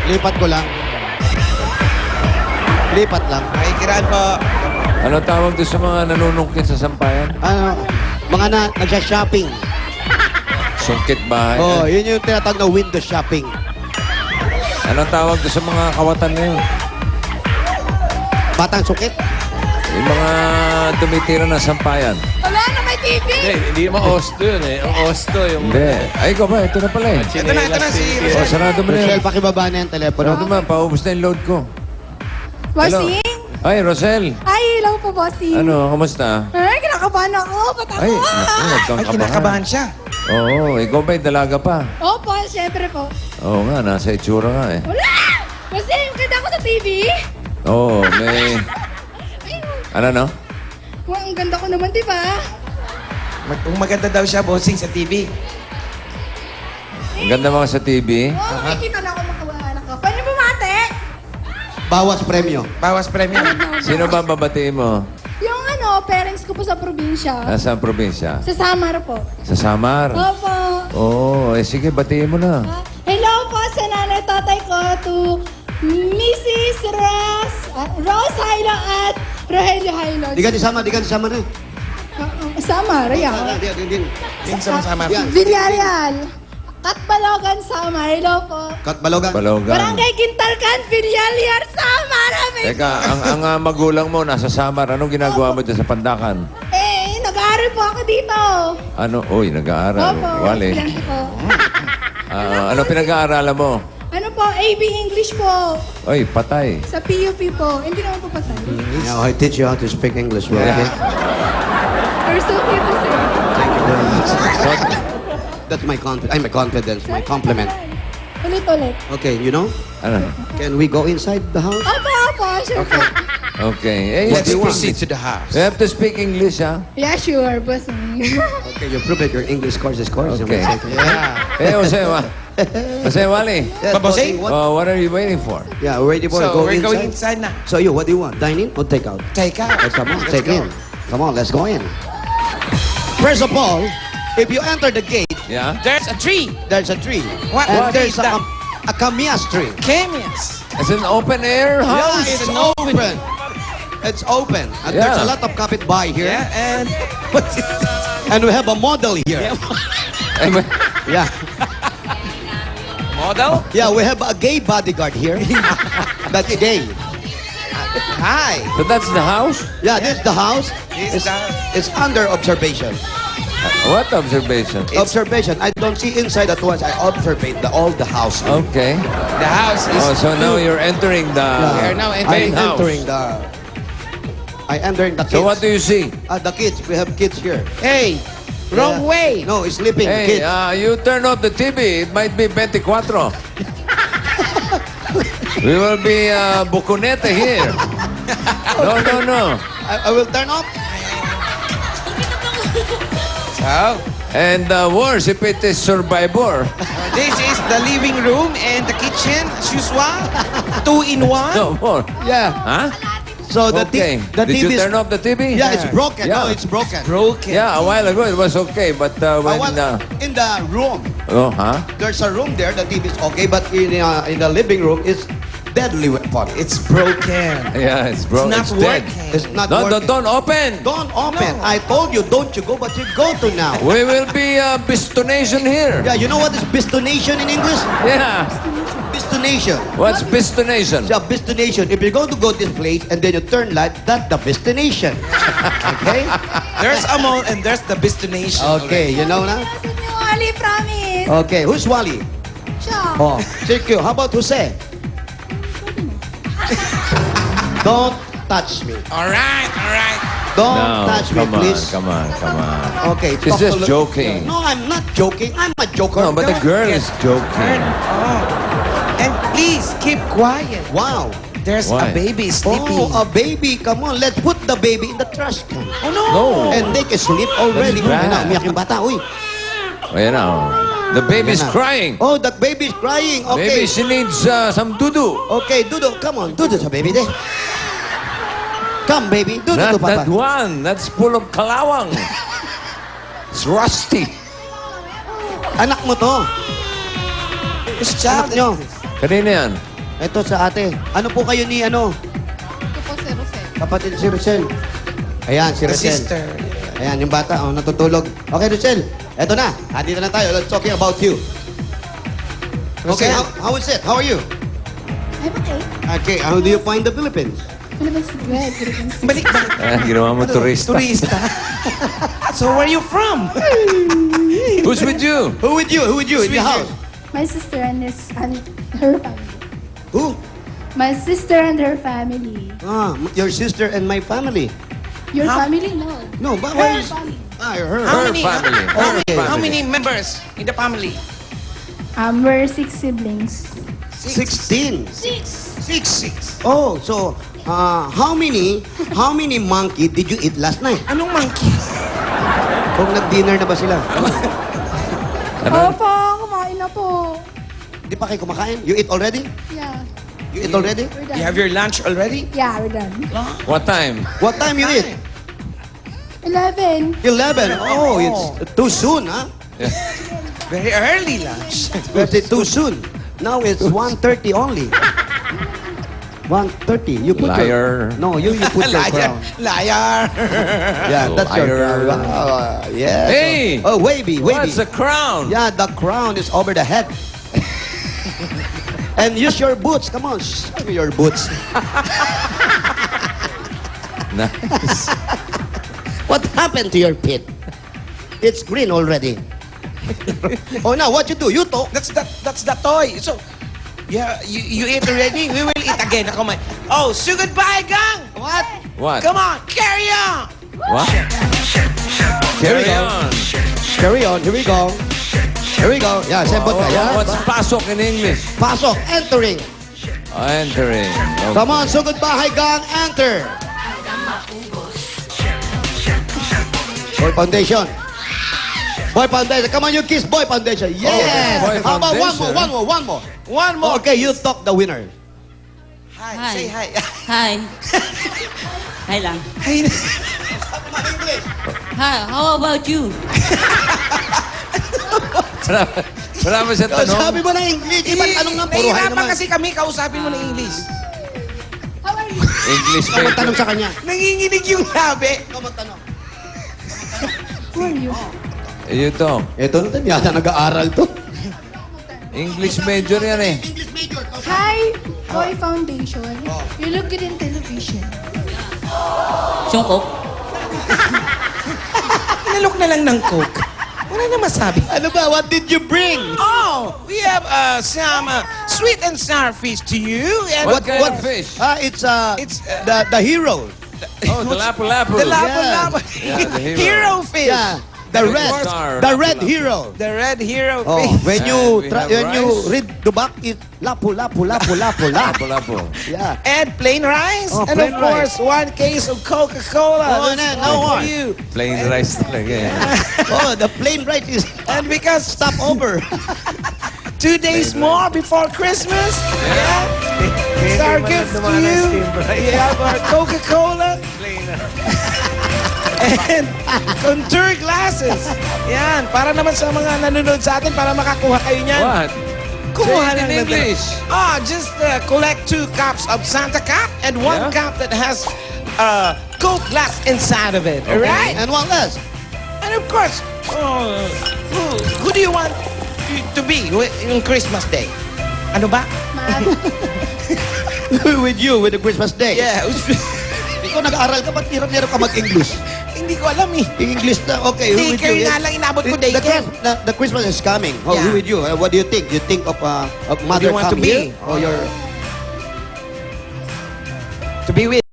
Lipat ko lang. Lipat lang. Ay, kiraan po. Ano tawag doon sa mga nanunungkit sa sampayan? Ano, mga nagsha-shopping. Sungkit bahay. Oh, yun yung tinatawag na window shopping. Anong tawag doon sa mga kawatan na yun? Batang sukit. Yung mga tumitira ng sampayan. Wala na may TV! Hindi mo osto yun eh. Ang osto yung... Hindi. Ay, ikaw ba? Ito na pala eh. Ito na si O, Rosel. sarado mo na yun. Rochelle, pakibaba na yung telepono. Sarado mo, paubos na yung load ko. Bossing? Ay, Rosel. Ay, hello po, bossing. Ano, kamusta? Ay, kinakabahan ako. Ba't ako? Ay, naku, Ay, nagkakabahan. kinakabahan siya. Oo, ikaw ba'y dalaga pa? Opo, syempre po. Oo nga, nasa itsura nga eh. Wala! Bossing, kita ko sa TV. Oo, may... Ano, no? Wow, ang ganda ko naman, di ba? Kung maganda daw siya, bossing, sa TV. Ang ganda mga sa TV. Oh, nakikita na ako makawahan ako. Paano bumate? Bawas premyo. Bawas premium. Sino ba ang babatiin mo? Yung parents ko po sa probinsya. Nasa probinsya? Sa Samar po. Sa Samar? Opo. Oo, eh sige, batiin mo na. Hello po sa nanay tatay ko to Mrs. Rose Hailo at Rogelio Hailo. Di ka disama na. Samar, yeah. Yung sama-sama. Yan. Villarreal. Katbalogan, Samar. Hello po. Katbalogan. Balogan. Barangay Quintalcan, Villarreal, Samar. Teka, ang magulang mo nasa Samar. Anong ginagawa mo dyan sa Pandakan? Nag-aaral po ako dito. Ano? Uy, nag-aaral. Opo, Wale. estudyante po. Ano pinag-aaralan mo? Ano po, AB English po. Oy, patay. Sa PUP po. Hindi naman po patay. Now, I teach you how to speak English, well, okay? We're so cute to say. Thank you very much. So, That's my confidence, my compliment. Ulit-ulit. Okay, you know, ano? can we go inside the house? Opo, sure po. Okay. Eh, Let's you proceed to the house. have to speak English, ha? Yeah, sure, bossing. Okay, you prove it. Your English course is course. Okay. Yeah. Eh, Jose, Wally. Yes, Babosing? bossing, what? Oh, what are you waiting for? Yeah, we're ready for So, go we're inside. going inside na. So you, what do you want? Dine in or take out? Take out. Oh, come on, Let's take go. in. Come on, let's go in. First of all, if you enter the gate, Yeah? There's a tree. there's a tree. What And tree there's is that? a Camias tree. Chemists. It's an open-air Yeah, house. it's an open. It's open. And there's Yeah. a lot of kapitbahay here. Yeah, and what is this? And we have a model here. Eh, Yeah. Model? Yeah, we have a gay bodyguard here. That's gay. Hi. So that's the house? Yeah, this is the house. This is It's under observation. What observation? Observation. I don't see inside at once. I observe all the house. Okay. The house is... Oh, so now you're entering We are the now I'm main house. entering the kids. So what do you see? The kids. We have kids here. Hey, wrong Yeah. way. No, it's sleeping. Hey, Kids. you turn off the TV. It might be 24. We will be Bucunete here. No. I will turn off. So, And worse if it is Survivor. this is the living room and the kitchen, as usual. 2-in-1. No more. Yeah. Huh? So the Okay. the Did TV you is- turn off the TV? Yeah, it's broken. Yeah. No, it's broken. Broken. Yeah, a while ago it was okay, but when... In the room, oh, huh? there's a room there. The TV is okay, but in the living room, it's deadly weapon. It's broken. Yeah, it's broken. It's not dead. working. It's not No, working. don't open. Don't open. No. I told you, don't you go, but you go to now. We will be Bistonation here. Yeah, you know what is bistonation in English? Yeah. Bistonation. What's Bistonation? Yeah, bistonation. If you're going to go this place and then you turn left, that's the bistonation. Okay? There's a mall and there's the destination. Okay, you know na? Kasi ni Wally, promise. Okay, who's Wally? Siya. Oh, thank you. How about Jose? Don't touch me. All right. Don't touch me, come on, please. come on. Okay, She's talk just to- joking. No, I'm not joking. I'm a joker. No, but the girl is joking. Turn off. And please keep quiet. Wow. There's Why? a baby sleeping. Oh, a baby. Come on, let's put the baby in the trash can. Oh, no. No. And they can sleep already. That's bad. Ayun na, umiyak yung bata. Uy. Ayan na. oh. The baby's Ayan na. crying. Oh, the baby's crying. Okay. Maybe she needs some dudu. Okay, Dudu, come on. Dudu sa baby. There. Come, baby. Dudu Not to papa. that one. That's full of kalawang. It's rusty. Anak mo to. This Anak child nyo. Kanina yan. Ito sa ate. Ano po kayo ni ano? Ito po si Rosel. Kapatid si Rosel. Ayan, si The Rosel. sister. Ayan, yung bata, oh, natutulog. Okay, Rosel. Eto na. Dito na tayo. Let's talking about you. Okay, Rosel. how is it? How are you? I'm okay. Okay, how do you find the Philippines? Philippines is good. Philippines is Balik ba? Ginawa mo turista. Turista. So where you from? Who's with you? Who with you? Who with you in Who's the with house? my sister and her family. Who? My sister and her family. Ah, your sister and my family. Your How- family? No. No, but Her where is... family. Ah, her. How Her many? family. How Her many? family. How many members in the family? We're 6 siblings. 16. Six. Oh, so how many monkey did you eat last night? Anong monkey? Kung nag-dinner na ba sila? Ano? Opo, kumain na po. Di pa kayo kumakain? You eat already? Yeah. You eat already? We're done. You have your lunch already? Yeah, we're done. What time? What time you eat? 11. 11. Oh, it's too soon, huh? Very early lunch. It's too soon. Now it's 1:30 only. 1:30. You put Liar. your... No, you put your Liar. crown. Liar. Yeah, that's your Liar. crown. Yeah. Hey! Oh, wavy, wavy. What's a crown? Yeah, the crown is over the head. And use your boots. Come on, show me your boots. Nice. What happened to your pit? It's green already. Oh, now what you do? You talk. That's the toy. So, yeah, you ate already? We will eat again. Come on. Oh, so goodbye, gang. What? What? Come on, carry on. What? Here we Carry go. on. Carry on. Here we go. Here we go. Yeah, sembot ka. Yeah. What's pasok in English? Pasok. Entering. Entering. Okay. Come on, so goodbye, gang. Enter. Boy Foundation. Boy Foundation. Come on, you kiss Boy Foundation. Yes. Boy How about Foundation. one more? One more. Okay, you talk the winner. Hi. Hi. Say hi. Hi. Hi lang. Hi. Hi, how about you? Wala ba siyang tanong? Sabi mo na English. Ibang tanong nga. Puro hi Nahihirapan naman. kasi kami, kausapin mo na English. How are you? English Ikaw magtanong major. sa kanya. Nanginginig yung labi. Ikaw magtanong. Who are you? You talk. Ito na tayo. Yata nag-aaral to. English major yan eh. English major. Hi, Boy Foundation. You look good in television. Sungkok? Inalok na lang ng Coke. Wala na masabi. Ano ba? What did you bring? Oh, we have some sweet and sour fish to you. And What kind of fish? It's It's, the hero. Oh, the lapu-lapu. The lapu-lapu. Yeah, the hero. Hero fish. Yeah. The red. Star, The red lapu-lapu. hero. The red hero Oh, fish. when And you we have when you rice. read Dubak, it's lapu lapu lapu lapu lapu. Lapu-lapu. Yeah. And plain rice. Oh, and plain of course, 1 case of Coca-Cola. Oh, That's no all more. for you. Plain rice talaga eh. Oh, the plain right is And because stop over. 2 days more before Christmas, it's our gift to you. We have our Coca-Cola. And contour glasses. Yan, para naman sa mga nanonood sa atin, para makakuha kayo niyan. What? Kumuha Say it lang in na English. just collect 2 cups of Santa Cup and 1 Yeah. cup that has Coke glass inside of it. All right? And one less. And of course, who do you want to be on Christmas Day? Ano ba? With you with the Christmas day. Yeah. Ikaw nag-aaral ka, ba't hirap-hirap ka mag-English? Hindi ko alam eh. English na, okay. Who with Daycare you? nga lang inabot ko, The daycare. The Christmas is coming. Oh, Yeah. who with you? What do you think? You think of mother you want come to be? here? Or your... To be with.